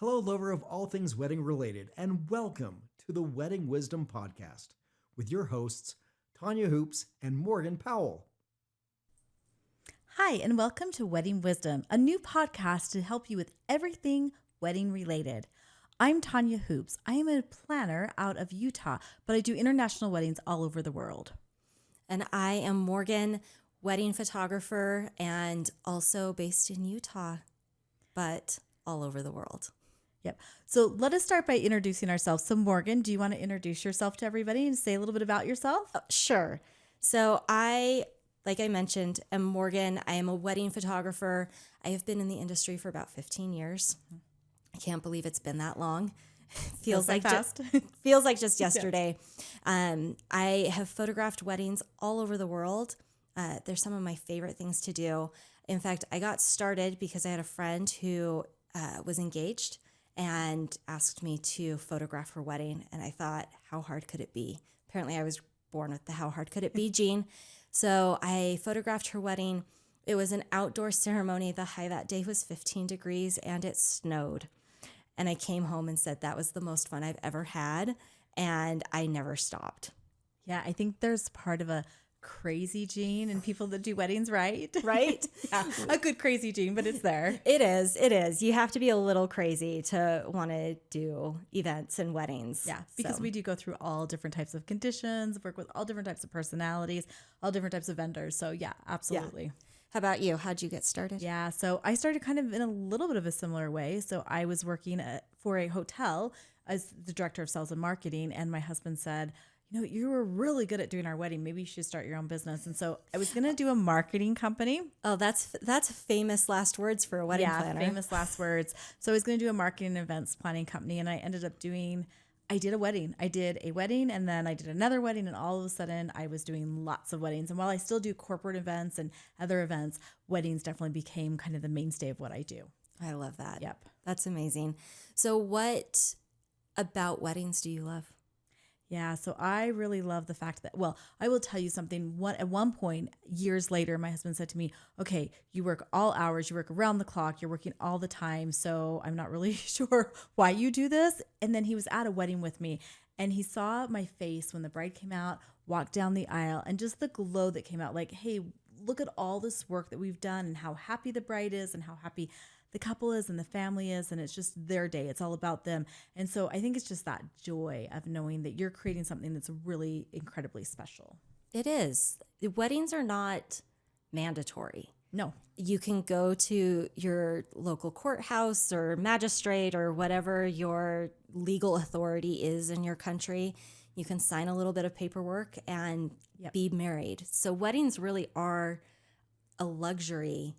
Hello, lover of all things wedding related, and welcome to the Wedding Wisdom Podcast with your hosts, Tanya Hoops and Morgan Powell. Hi, and welcome to Wedding Wisdom, a new podcast to help you with everything wedding related. I'm Tanya Hoops. I am a planner out of Utah, but I do international weddings all over the world. And I am Morgan, wedding photographer and also based in Utah, but all over the world. Yep. So let us start by introducing ourselves. So Morgan, do you want to introduce yourself to everybody and say a little bit about yourself? Sure. So like I mentioned, am Morgan. I am a wedding photographer. I have been in the industry for about 15 years. I can't believe it's been that long. Feels like fast. Feels like just yesterday. I have photographed weddings all over the world. They're some of my favorite things to do. In fact, I got started because I had a friend who was engaged and asked me to photograph her wedding. And I thought, how hard could it be? Apparently, I was born with the how hard could it be gene. So I photographed her wedding. It was an outdoor ceremony. The high that day was 15 degrees and it snowed. And I came home and said that was the most fun I've ever had. And I never stopped. Yeah, I think there's part of a crazy gene in people that do weddings, right? Right? Yeah, a good crazy gene, but it's there. It is. It is. You have to be a little crazy to want to do events and weddings. Yeah, because we do go through all different types of conditions, work with all different types of personalities, all different types of vendors. So yeah, absolutely. Yeah. How about you? How'd you get started? Yeah, so I started kind of in a little bit of a similar way. So I was working for a hotel as the director of sales and marketing, and my husband said, you know, you were really good at doing our wedding. Maybe you should start your own business. And so I was going to do a marketing company. Oh, that's famous last words for a wedding planner. Yeah, famous last words. So I was going to do a marketing and events planning company, and I ended up I did a wedding. I did a wedding, and then I did another wedding, and all of a sudden I was doing lots of weddings. And while I still do corporate events and other events, weddings definitely became kind of the mainstay of what I do. I love that. Yep. That's amazing. So what about weddings do you love? Yeah, so I really love the fact that, well, I will tell you something. At one point, years later, my husband said to me, okay, you work all hours, you work around the clock, you're working all the time, so I'm not really sure why you do this. And then he was at a wedding with me, and he saw my face when the bride came out, walked down the aisle, and just the glow that came out, like, hey, look at all this work that we've done and how happy the bride is and how happy the couple is and the family is, and it's just their day. It's all about them. And so I think it's just that joy of knowing that you're creating something that's really incredibly special. It is. The weddings are not mandatory. No. You can go to your local courthouse or magistrate or whatever your legal authority is in your country. You can sign a little bit of paperwork and be married. So weddings really are a luxury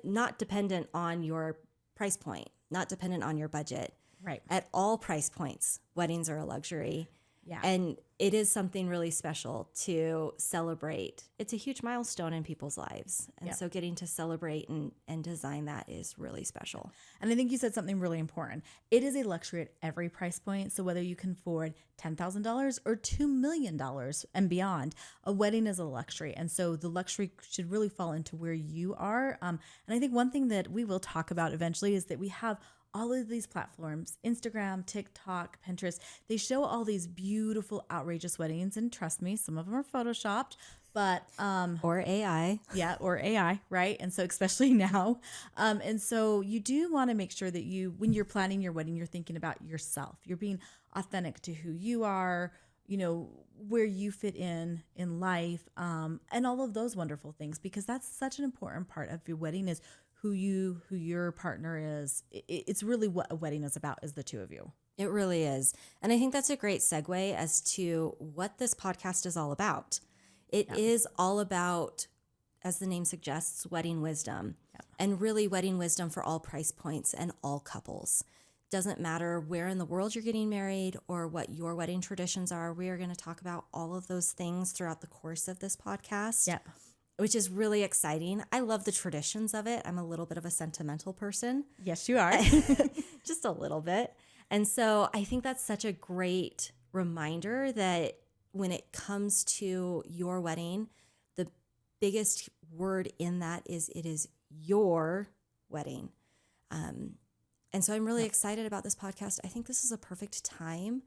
not dependent on your price point, not dependent on your budget. Right. At all price points, weddings are a luxury. Yeah. And it is something really special to celebrate. It's a huge milestone in people's lives. And so getting to celebrate and design that is really special. And I think you said something really important. It is a luxury at every price point. So whether you can afford $10,000 or $2 million and beyond, a wedding is a luxury. And so the luxury should really fall into where you are. And I think one thing that we will talk about eventually is that we have all of these platforms, Instagram, TikTok, Pinterest, they show all these beautiful, outrageous weddings. And trust me, some of them are photoshopped, but or AI. Yeah, or AI, right? And so especially now. And so you do want to make sure that when you're planning your wedding, you're thinking about yourself. You're being authentic to who you are, you know, where you fit in life, and all of those wonderful things, because that's such an important part of your wedding is who your partner is. It's really what a wedding is about, is the two of you. It really is. And I think that's a great segue as to what this podcast is all about. It is all about, as the name suggests, wedding wisdom, and really wedding wisdom for all price points and all couples. Doesn't matter where in the world you're getting married or what your wedding traditions are. We are going to talk about all of those things throughout the course of this podcast. Yep. Which is really exciting. I love the traditions of it. I'm a little bit of a sentimental person. Yes, you are. Just a little bit. And so I think that's such a great reminder that when it comes to your wedding, the biggest word in that is it is your wedding. And so I'm really excited about this podcast. I think this is a perfect time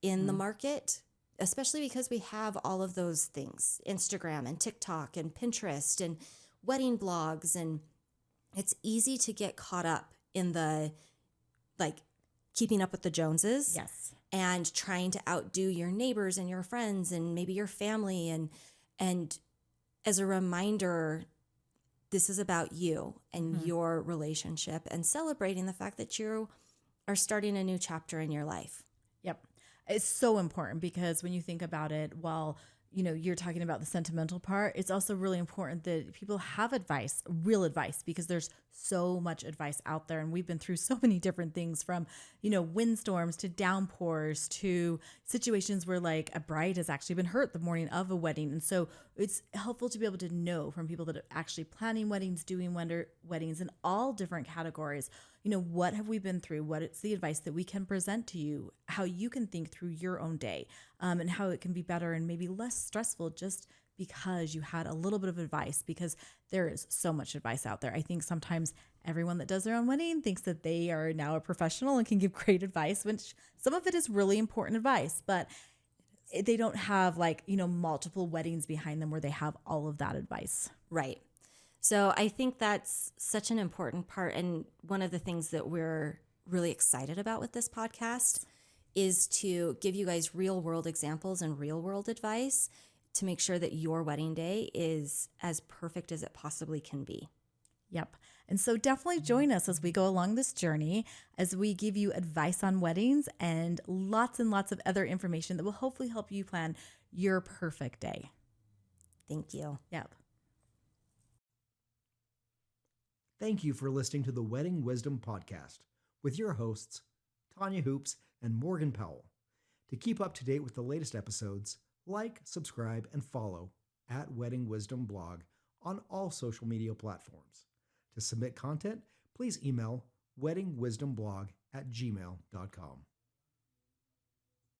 in the market, especially because we have all of those things, Instagram and TikTok and Pinterest and wedding blogs. And it's easy to get caught up in the like keeping up with the Joneses. Yes. And trying to outdo your neighbors and your friends and maybe your family. And as a reminder, this is about you and your relationship and celebrating the fact that you are starting a new chapter in your life. Yep. It's so important because when you think about it, while you're talking about the sentimental part, it's also really important that people have advice, real advice, because there's so much advice out there. And we've been through so many different things from, windstorms to downpours to situations where like a bride has actually been hurt the morning of a wedding. And so it's helpful to be able to know from people that are actually planning weddings, doing weddings in all different categories. What have we been through? What is the advice that we can present to you, how you can think through your own day, and how it can be better and maybe less stressful just because you had a little bit of advice, because there is so much advice out there. I think sometimes everyone that does their own wedding thinks that they are now a professional and can give great advice, which some of it is really important advice, but they don't have multiple weddings behind them where they have all of that advice. Right. So I think that's such an important part. And one of the things that we're really excited about with this podcast is to give you guys real world examples and real world advice to make sure that your wedding day is as perfect as it possibly can be. Yep. And so definitely join us as we go along this journey, as we give you advice on weddings and lots of other information that will hopefully help you plan your perfect day. Thank you. Yep. Thank you for listening to the Wedding Wisdom Podcast with your hosts, Tanya Hoops and Morgan Powell. To keep up to date with the latest episodes, like, subscribe, and follow at Wedding Wisdom Blog on all social media platforms. To submit content, please email weddingwisdomblog@gmail.com.